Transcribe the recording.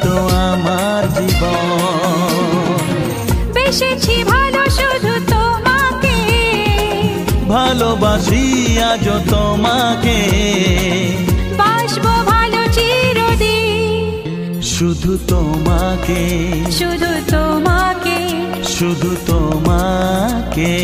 তো আমার জীবন। বেসেছি ভালো শুধু তোমাকে, ভালোবাসি আজ তোমাকে, বাসবো ভালো চিরদিন। শুধু তোমাকে, শুধু তোমাকে, শুধু তোমাকে।